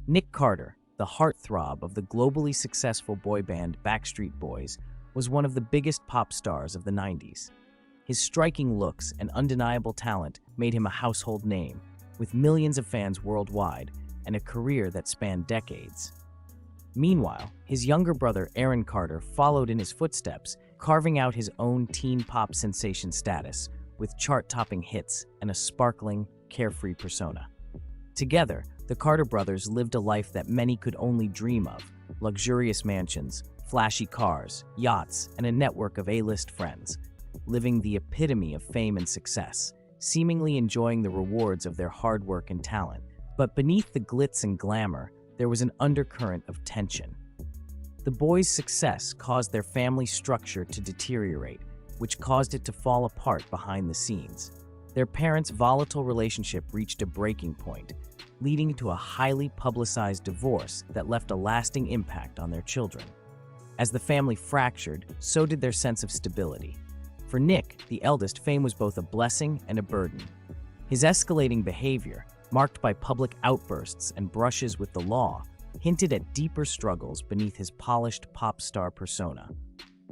Nick Carter, the heartthrob of the globally successful boy band Backstreet Boys, was one of the biggest pop stars of the 90s. His striking looks and undeniable talent made him a household name, with millions of fans worldwide and a career that spanned decades. Meanwhile, his younger brother Aaron Carter followed in his footsteps, carving out his own teen pop sensation status with chart-topping hits and a sparkling, carefree persona. Together, the Carter brothers lived a life that many could only dream of: luxurious mansions, flashy cars, yachts, and a network of A-list friends, living the epitome of fame and success, seemingly enjoying the rewards of their hard work and talent. But beneath the glitz and glamour, there was an undercurrent of tension. The boys' success caused their family structure to deteriorate, which caused it to fall apart behind the scenes. Their parents' volatile relationship reached a breaking point, leading to a highly publicized divorce that left a lasting impact on their children. As the family fractured, so did their sense of stability. For Nick, the eldest, fame was both a blessing and a burden. His escalating behavior, marked by public outbursts and brushes with the law, hinted at deeper struggles beneath his polished pop star persona.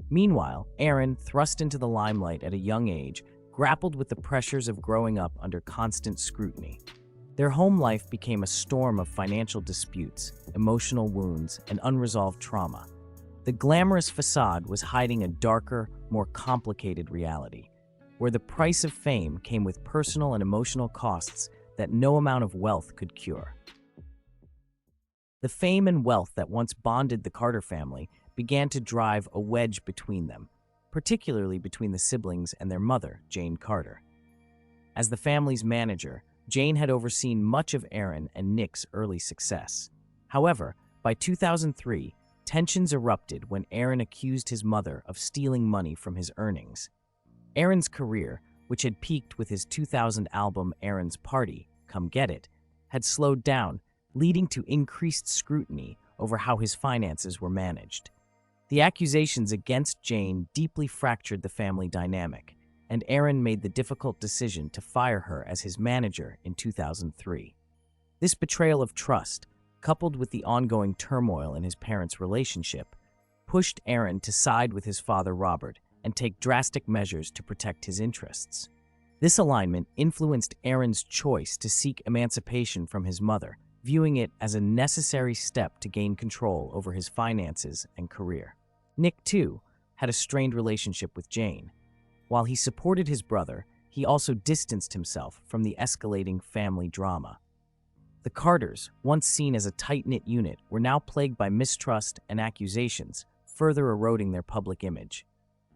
Meanwhile, Aaron, thrust into the limelight at a young age, grappled with the pressures of growing up under constant scrutiny. Their home life became a storm of financial disputes, emotional wounds, and unresolved trauma. The glamorous facade was hiding a darker, more complicated reality, where the price of fame came with personal and emotional costs that no amount of wealth could cure. The fame and wealth that once bonded the Carter family began to drive a wedge between them, particularly between the siblings and their mother, Jane Carter. As the family's manager, Jane had overseen much of Aaron and Nick's early success. However, by 2003, tensions erupted when Aaron accused his mother of stealing money from his earnings. Aaron's career, which had peaked with his 2000 album Aaron's Party, Come Get It, had slowed down, leading to increased scrutiny over how his finances were managed. The accusations against Jane deeply fractured the family dynamic, and Aaron made the difficult decision to fire her as his manager in 2003. This betrayal of trust, coupled with the ongoing turmoil in his parents' relationship, pushed Aaron to side with his father Robert and take drastic measures to protect his interests. This alignment influenced Aaron's choice to seek emancipation from his mother, viewing it as a necessary step to gain control over his finances and career. Nick, too, had a strained relationship with Jane. While he supported his brother, he also distanced himself from the escalating family drama. The Carters, once seen as a tight-knit unit, were now plagued by mistrust and accusations, further eroding their public image.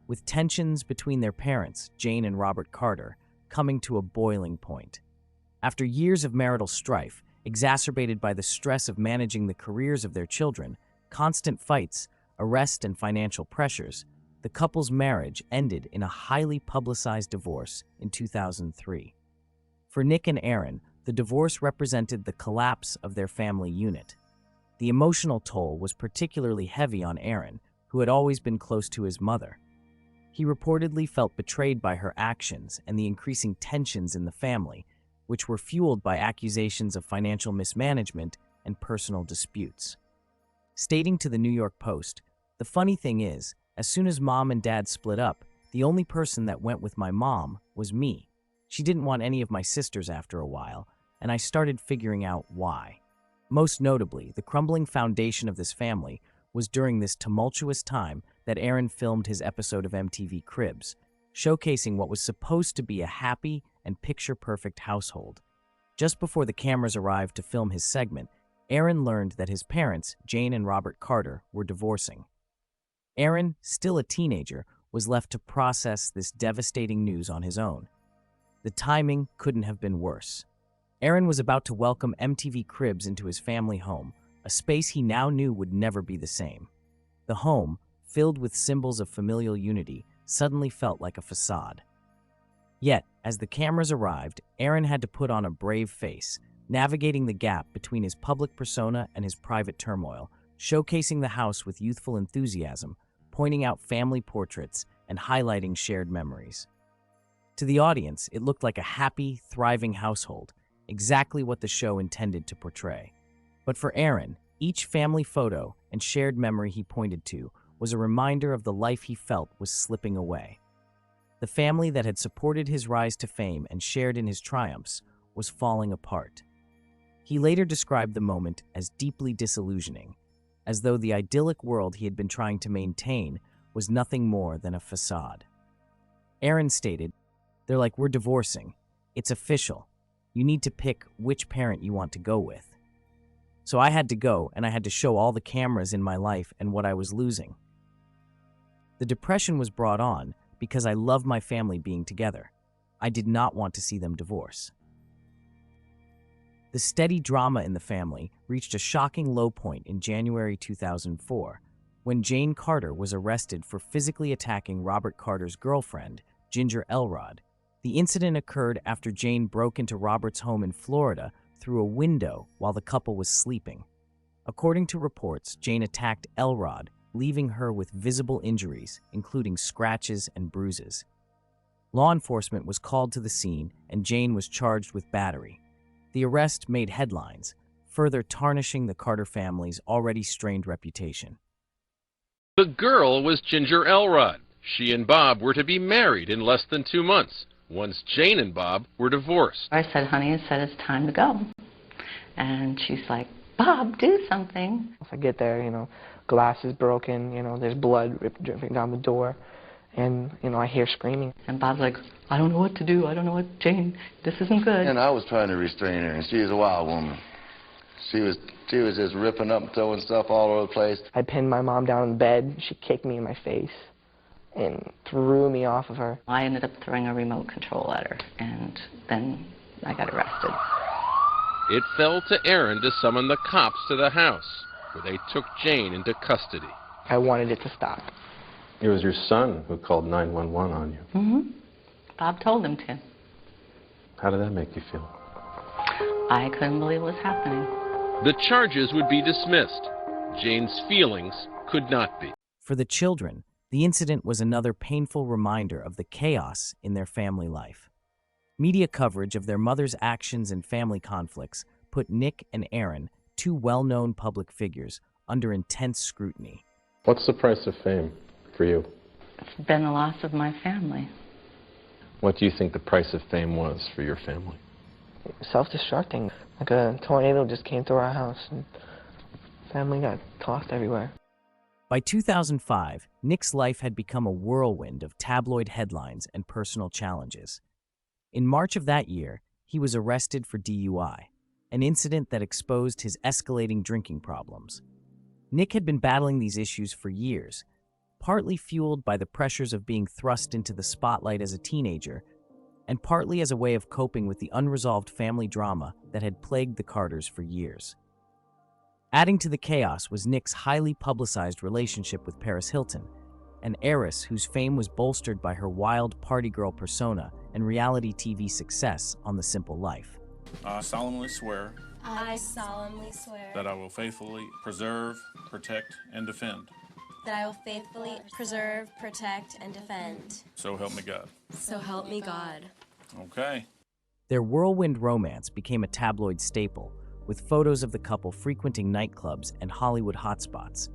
With tensions between their parents, Jane and Robert Carter, coming to a boiling point. After years of marital strife, exacerbated by the stress of managing the careers of their children, constant fights, arrest, and financial pressures, the couple's marriage ended in a highly publicized divorce in 2003. For Nick and Aaron, the divorce represented the collapse of their family unit. The emotional toll was particularly heavy on Aaron, who had always been close to his mother. He reportedly felt betrayed by her actions and the increasing tensions in the family, which were fueled by accusations of financial mismanagement and personal disputes. Stating to the New York Post, "The funny thing is, as soon as Mom and Dad split up, the only person that went with my mom was me. She didn't want any of my sisters after a while, and I started figuring out why." Most notably, the crumbling foundation of this family was during this tumultuous time that Aaron filmed his episode of MTV Cribs, showcasing what was supposed to be a happy and picture-perfect household. Just before the cameras arrived to film his segment, Aaron learned that his parents, Jane and Robert Carter, were divorcing. Aaron, still a teenager, was left to process this devastating news on his own. The timing couldn't have been worse. Aaron was about to welcome MTV Cribs into his family home, a space he now knew would never be the same. The home, filled with symbols of familial unity, suddenly felt like a facade. Yet, as the cameras arrived, Aaron had to put on a brave face, navigating the gap between his public persona and his private turmoil, showcasing the house with youthful enthusiasm, pointing out family portraits, and highlighting shared memories. To the audience, it looked like a happy, thriving household, exactly what the show intended to portray. But for Aaron, each family photo and shared memory he pointed to was a reminder of the life he felt was slipping away. The family that had supported his rise to fame and shared in his triumphs was falling apart. He later described the moment as deeply disillusioning, as though the idyllic world he had been trying to maintain was nothing more than a facade. Aaron stated, "They're like, we're divorcing. It's official. You need to pick which parent you want to go with." So I had to go, and I had to show all the cameras in my life and what I was losing. The depression was brought on because I love my family being together. I did not want to see them divorce. The steady drama in the family reached a shocking low point in January 2004, when Jane Carter was arrested for physically attacking Robert Carter's girlfriend, Ginger Elrod. The incident occurred after Jane broke into Robert's home in Florida through a window while the couple was sleeping. According to reports, Jane attacked Elrod, leaving her with visible injuries, including scratches and bruises. Law enforcement was called to the scene, and Jane was charged with battery. The arrest made headlines, further tarnishing the Carter family's already strained reputation. The girl was Ginger Elrod. She and Bob were to be married in less than 2 months, once Jane and Bob were divorced. I said, "Honey, I said it's time to go." And she's like, "Bob, do something." If I get there, glass is broken, there's blood dripping down the door, and, I hear screaming. And Bob's like, "I don't know what to do. I don't know what, Jane, this isn't good." And I was trying to restrain her, and she was a wild woman. She was just ripping up and throwing stuff all over the place. I pinned my mom down in the bed. She kicked me in my face and threw me off of her. I ended up throwing a remote control at her, and then I got arrested. It fell to Aaron to summon the cops to the house, where they took Jane into custody. I wanted it to stop. It was your son who called 911 on you. Mm-hmm. Bob told him to. How did that make you feel? I couldn't believe what was happening. The charges would be dismissed. Jane's feelings could not be. For the children, the incident was another painful reminder of the chaos in their family life. Media coverage of their mother's actions and family conflicts put Nick and Aaron, two well-known public figures, under intense scrutiny. What's the price of fame for you? It's been the loss of my family. What do you think the price of fame was for your family? Self-destructing. Like a tornado just came through our house, and family got tossed everywhere. By 2005, Nick's life had become a whirlwind of tabloid headlines and personal challenges. In March of that year, he was arrested for DUI, an incident that exposed his escalating drinking problems. Nick had been battling these issues for years, partly fueled by the pressures of being thrust into the spotlight as a teenager, and partly as a way of coping with the unresolved family drama that had plagued the Carters for years. Adding to the chaos was Nick's highly publicized relationship with Paris Hilton, an heiress whose fame was bolstered by her wild party girl persona and reality TV success on The Simple Life. I solemnly swear I solemnly swear that I will faithfully preserve, protect, and defend. that I will faithfully preserve, protect, and defend. So help me God. So help me God. Okay. Their whirlwind romance became a tabloid staple, with photos of the couple frequenting nightclubs and Hollywood hotspots.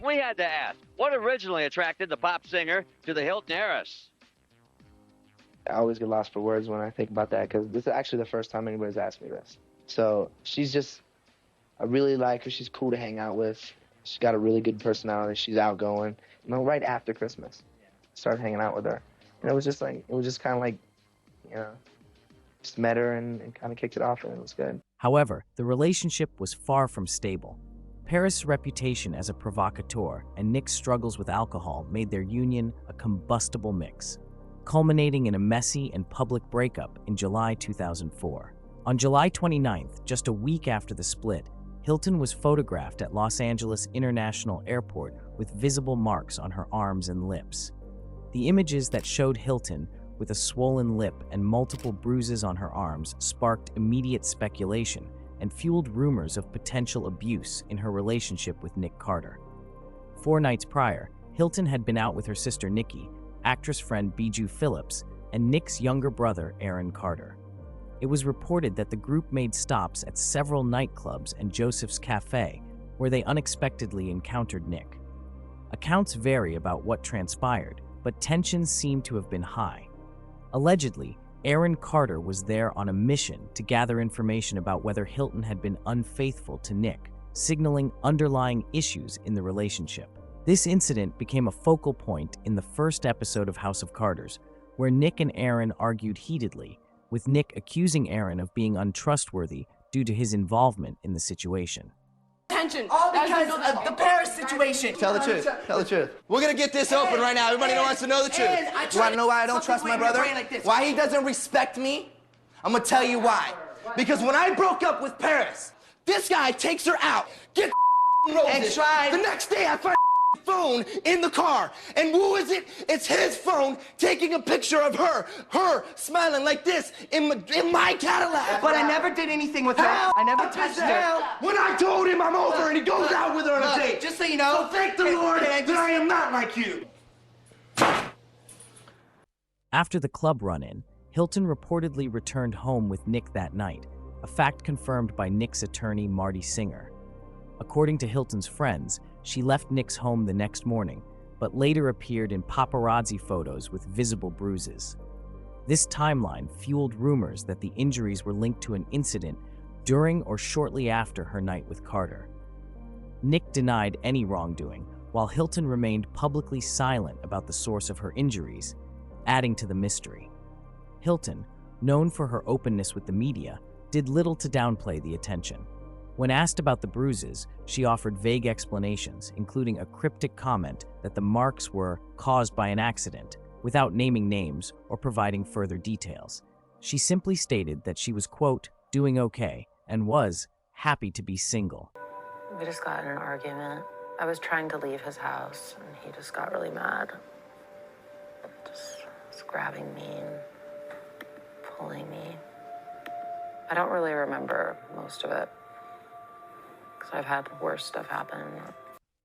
We had to ask, what originally attracted the pop singer to the Hilton heiress? I always get lost for words when I think about that, because this is actually the first time anybody's asked me this. So I really like her. She's cool to hang out with. She's got a really good personality. She's outgoing. Right after Christmas, started hanging out with her. And it was just kind of like, just met her and kind of kicked it off, and it was good. However, the relationship was far from stable. Paris' reputation as a provocateur and Nick's struggles with alcohol made their union a combustible mix, culminating in a messy and public breakup in July 2004. On July 29th, just a week after the split, Hilton was photographed at Los Angeles International Airport with visible marks on her arms and lips. The images that showed Hilton with a swollen lip and multiple bruises on her arms sparked immediate speculation and fueled rumors of potential abuse in her relationship with Nick Carter. 4 nights prior, Hilton had been out with her sister Nikki, actress friend Bijou Phillips, and Nick's younger brother Aaron Carter. it was reported that the group made stops at several nightclubs and Joseph's Cafe, where they unexpectedly encountered Nick. Accounts vary about what transpired, but tensions seem to have been high. Allegedly, Aaron Carter was there on a mission to gather information about whether Hilton had been unfaithful to Nick, signaling underlying issues in the relationship. This incident became a focal point in the first episode of House of Carters, where Nick and Aaron argued heatedly, with Nick accusing Aaron of being untrustworthy due to his involvement in the situation. Attention! All because of the Paris situation. Tell the truth. Tell the truth. We're gonna get this open right now. Everybody wants to know the truth. You wanna know why I don't trust my brother? Why he doesn't respect me? I'm gonna tell you why. Because when I broke up with Paris, this guy takes her out, gets roses. The next day I find phone in the car. And who is it? It's his phone taking a picture of her smiling like this in my Cadillac. But I never did anything with her. I never touched her. When I told him I'm over and he goes out with her on a date. Just so you know. So thank the Lord that I am not like you. After the club run-in, Hilton reportedly returned home with Nick that night, a fact confirmed by Nick's attorney Marty Singer. According to Hilton's friends, she left Nick's home the next morning, but later appeared in paparazzi photos with visible bruises. This timeline fueled rumors that the injuries were linked to an incident during or shortly after her night with Carter. Nick denied any wrongdoing, while Hilton remained publicly silent about the source of her injuries, adding to the mystery. Hilton, known for her openness with the media, did little to downplay the attention. When asked about the bruises, she offered vague explanations, including a cryptic comment that the marks were caused by an accident, without naming names or providing further details. She simply stated that she was, quote, doing okay, and was happy to be single. We just got in an argument. I was trying to leave his house, and he just got really mad. Just was grabbing me and pulling me. I don't really remember most of it. I've had worse stuff happen.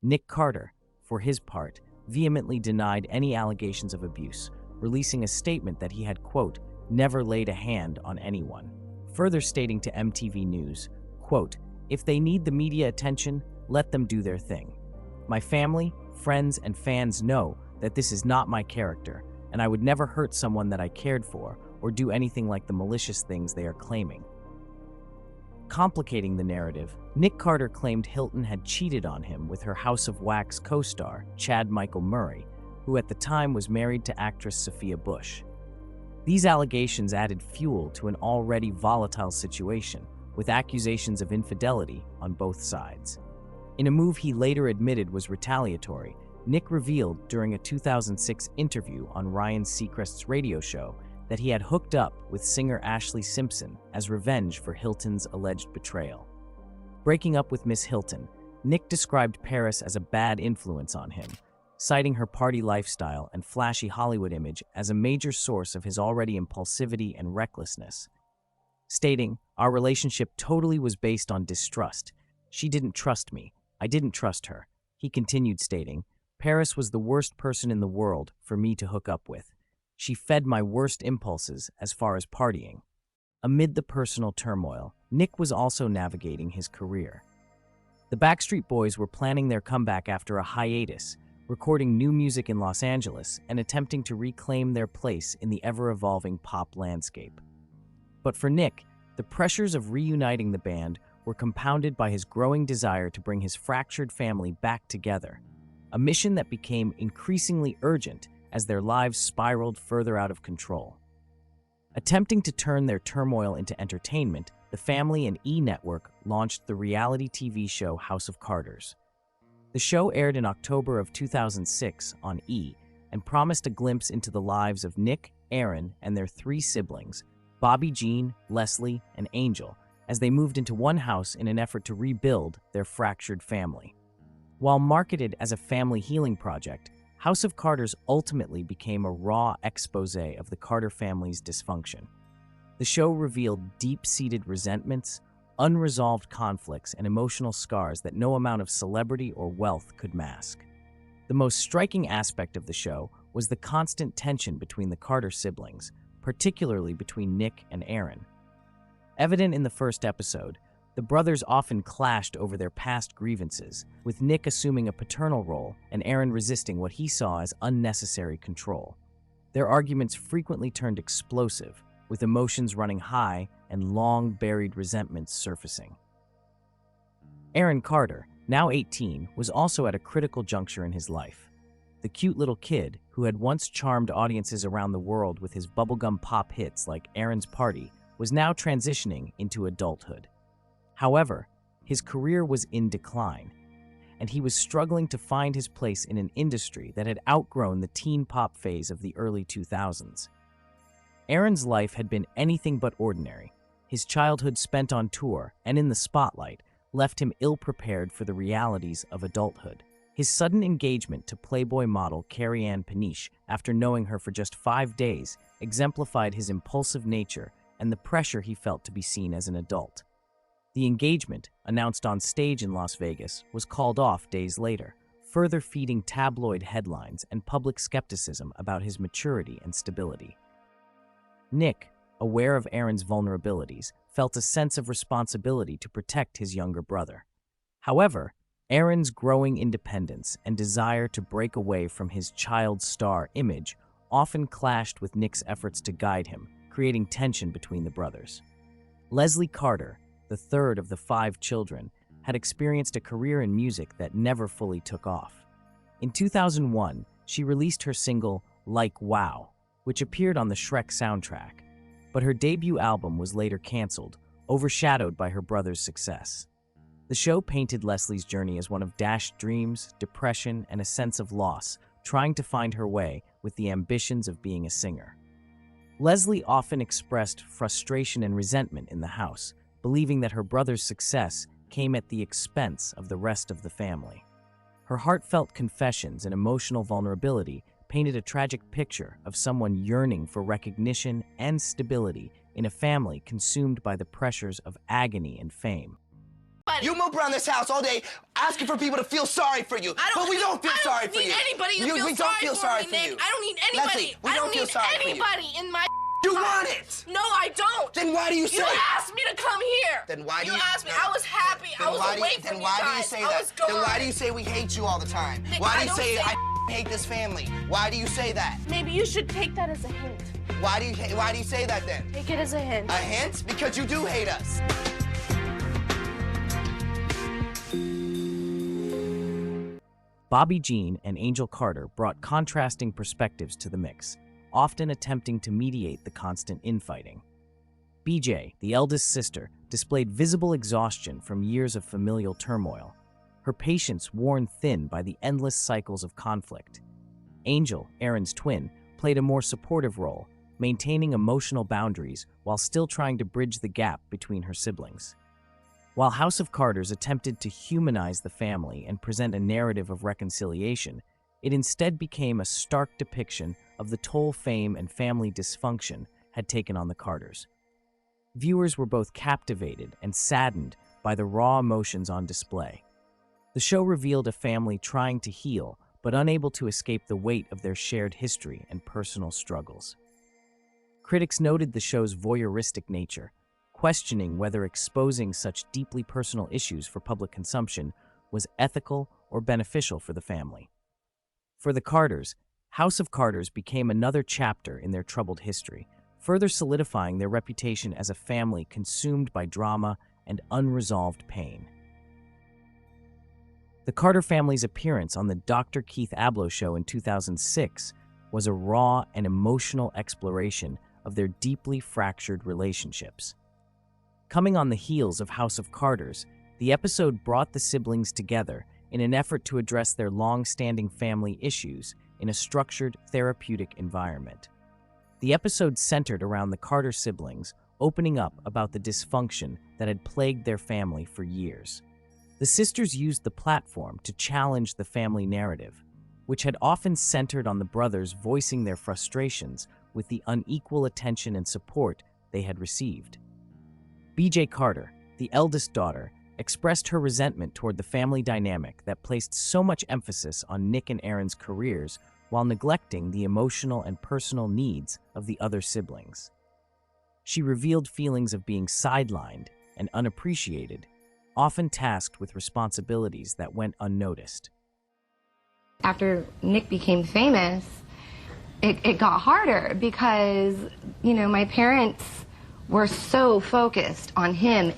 Nick Carter, for his part, vehemently denied any allegations of abuse, releasing a statement that he had, quote, never laid a hand on anyone. Further stating to MTV News, quote, if they need the media attention, let them do their thing. My family, friends, and fans know that this is not my character, and I would never hurt someone that I cared for or do anything like the malicious things they are claiming. Complicating the narrative, Nick Carter claimed Hilton had cheated on him with her House of Wax co-star, Chad Michael Murray, who at the time was married to actress Sophia Bush. These allegations added fuel to an already volatile situation, with accusations of infidelity on both sides. In a move he later admitted was retaliatory, Nick revealed during a 2006 interview on Ryan Seacrest's radio show that he had hooked up with singer Ashlee Simpson as revenge for Hilton's alleged betrayal. Breaking up with Miss Hilton, Nick described Paris as a bad influence on him, citing her party lifestyle and flashy Hollywood image as a major source of his already impulsivity and recklessness. Stating, our relationship totally was based on distrust. She didn't trust me. I didn't trust her. He continued stating, Paris was the worst person in the world for me to hook up with. She fed my worst impulses as far as partying. Amid the personal turmoil, Nick was also navigating his career. The Backstreet Boys were planning their comeback after a hiatus, recording new music in Los Angeles and attempting to reclaim their place in the ever-evolving pop landscape. But for Nick, the pressures of reuniting the band were compounded by his growing desire to bring his fractured family back together, a mission that became increasingly urgent as their lives spiraled further out of control. Attempting to turn their turmoil into entertainment, the family and E! Network launched the reality TV show House of Carters. The show aired in October of 2006 on E! And promised a glimpse into the lives of Nick, Aaron, and their three siblings, Bobby Jean, Leslie, and Angel, as they moved into one house in an effort to rebuild their fractured family. While marketed as a family healing project, House of Carters ultimately became a raw expose of the Carter family's dysfunction. The show revealed deep-seated resentments, unresolved conflicts, and emotional scars that no amount of celebrity or wealth could mask. The most striking aspect of the show was the constant tension between the Carter siblings, particularly between Nick and Aaron. Evident in the first episode, the brothers often clashed over their past grievances, with Nick assuming a paternal role and Aaron resisting what he saw as unnecessary control. Their arguments frequently turned explosive, with emotions running high and long-buried resentments surfacing. Aaron Carter, now 18, was also at a critical juncture in his life. The cute little kid, who had once charmed audiences around the world with his bubblegum pop hits like Aaron's Party, was now transitioning into adulthood. However, his career was in decline, and he was struggling to find his place in an industry that had outgrown the teen pop phase of the early 2000s. Aaron's life had been anything but ordinary. His childhood spent on tour and in the spotlight left him ill-prepared for the realities of adulthood. His sudden engagement to Playboy model Carrie Ann Paniche after knowing her for just 5 days exemplified his impulsive nature and the pressure he felt to be seen as an adult. The engagement, announced on stage in Las Vegas, was called off days later, further feeding tabloid headlines and public skepticism about his maturity and stability. Nick, aware of Aaron's vulnerabilities, felt a sense of responsibility to protect his younger brother. However, Aaron's growing independence and desire to break away from his child star image often clashed with Nick's efforts to guide him, creating tension between the brothers. Leslie Carter, the third of the 5 children, had experienced a career in music that never fully took off. In 2001, she released her single, Like Wow, which appeared on the Shrek soundtrack, but her debut album was later canceled, overshadowed by her brother's success. The show painted Leslie's journey as one of dashed dreams, depression, and a sense of loss, trying to find her way with the ambitions of being a singer. Leslie often expressed frustration and resentment in the house, believing that her brother's success came at the expense of the rest of the family. Her heartfelt confessions and emotional vulnerability painted a tragic picture of someone yearning for recognition and stability in a family consumed by the pressures of agony and fame. You move around this house all day asking for people to feel sorry for you, but we don't feel sorry for you. Anybody to We don't feel sorry for you. I don't need anybody. Leslie, we don't feel sorry for you. Anybody in my. You want it. No, I don't. Then why do you say? You asked me to come here. Then why do you? You asked me. I was happy. I was away from you guys. Then why do you say that? Then why do you say we hate you all the time? Nick, Why do you say I hate this family? Why do you say that? Maybe you should take that as a hint. Why do you say that then? Take it as a hint. A hint? Because you do hate us. Bobby Jean and Angel Carter brought contrasting perspectives to the mix, often attempting to mediate the constant infighting. BJ, the eldest sister, displayed visible exhaustion from years of familial turmoil, her patience worn thin by the endless cycles of conflict. Angel, Aaron's twin, played a more supportive role, maintaining emotional boundaries while still trying to bridge the gap between her siblings. While House of Carters attempted to humanize the family and present a narrative of reconciliation, it instead became a stark depiction of the toll fame and family dysfunction had taken on the Carters. Viewers were both captivated and saddened by the raw emotions on display. The show revealed a family trying to heal, but unable to escape the weight of their shared history and personal struggles. Critics noted the show's voyeuristic nature, questioning whether exposing such deeply personal issues for public consumption was ethical or beneficial for the family. For the Carters, House of Carters became another chapter in their troubled history, further solidifying their reputation as a family consumed by drama and unresolved pain. The Carter family's appearance on the Dr. Keith Abloh Show in 2006 was a raw and emotional exploration of their deeply fractured relationships. Coming on the heels of House of Carters, the episode brought the siblings together in an effort to address their long-standing family issues in a structured, therapeutic environment. The episode centered around the Carter siblings opening up about the dysfunction that had plagued their family for years. The sisters used the platform to challenge the family narrative, which had often centered on the brothers voicing their frustrations with the unequal attention and support they had received. BJ Carter, the eldest daughter, expressed her resentment toward the family dynamic that placed so much emphasis on Nick and Aaron's careers while neglecting the emotional and personal needs of the other siblings. She revealed feelings of being sidelined and unappreciated, often tasked with responsibilities that went unnoticed. After Nick became famous, it got harder because, you know, my parents were so focused on him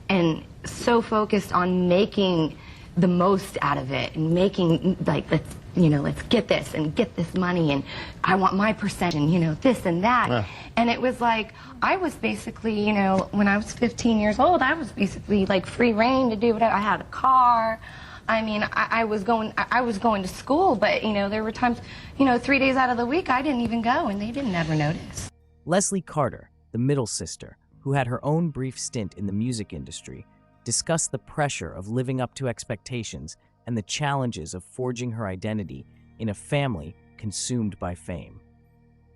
and so focused on making the most out of it and making, like, let's get this and get this money and I want my percent and, you know, this and that. Yeah. And it was like, I was basically, you know, when I was 15 years old, I was basically like free reign to do whatever. I had a car. I mean, I was going to school, but, you know, there were times, you know, 3 days out of the week I didn't even go and they didn't ever notice. Leslie Carter, the middle sister, who had her own brief stint in the music industry, discussed the pressure of living up to expectations and the challenges of forging her identity in a family consumed by fame.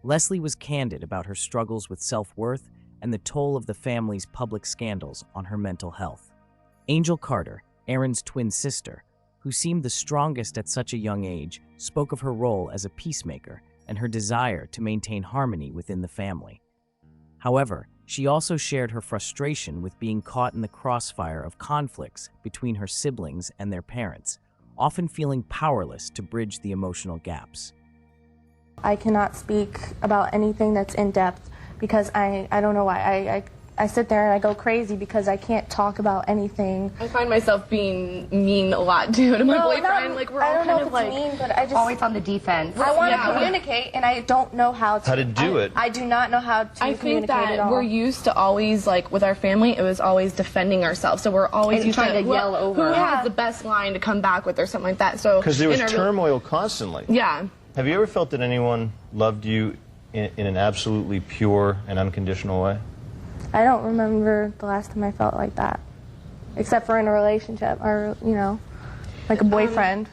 Leslie was candid about her struggles with self-worth and the toll of the family's public scandals on her mental health. Angel Carter, Aaron's twin sister, who seemed the strongest at such a young age, spoke of her role as a peacemaker and her desire to maintain harmony within the family. However, she also shared her frustration with being caught in the crossfire of conflicts between her siblings and their parents, often feeling powerless to bridge the emotional gaps. I cannot speak about anything that's in depth because I don't know why. I sit there and I go crazy because I can't talk about anything. I find myself being mean a lot too to my boyfriend. Like, we're all kind of like mean, but I just always on the defense. I want to communicate and I don't know how to. How to do it. I do not know how to communicate at all. I think that we're used to always, like with our family, it was always defending ourselves. So we're always used trying to yell over. Who has the best line to come back with or something like that. So because there was turmoil constantly. Yeah. Have you ever felt that anyone loved you in an absolutely pure and unconditional way? I don't remember the last time I felt like that, except for in a relationship or, you know, like a boyfriend.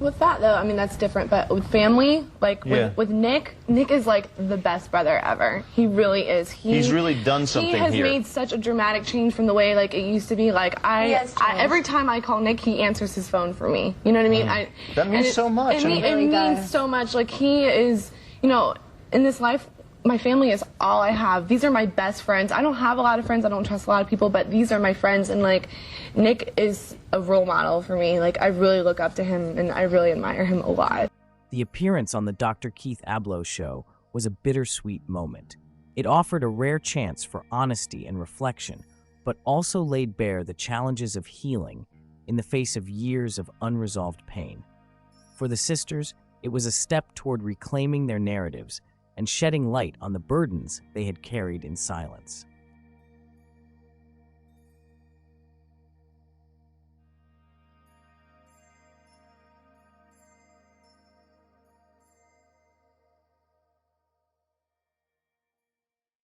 With that, though, I mean, that's different. But with family, like with Nick is like the best brother ever. He really is. He's really done something here. He has made such a dramatic change from the way like it used to be. Like every time I call Nick, he answers his phone for me. You know what I mean? That means so much. It means so much. Like he is, you know, in this life, my family is all I have. These are my best friends. I don't have a lot of friends. I don't trust a lot of people, but these are my friends. And like, Nick is a role model for me. Like, I really look up to him and I really admire him a lot. The appearance on the Dr. Keith Abloh show was a bittersweet moment. It offered a rare chance for honesty and reflection, but also laid bare the challenges of healing in the face of years of unresolved pain. For the sisters, it was a step toward reclaiming their narratives and shedding light on the burdens they had carried in silence.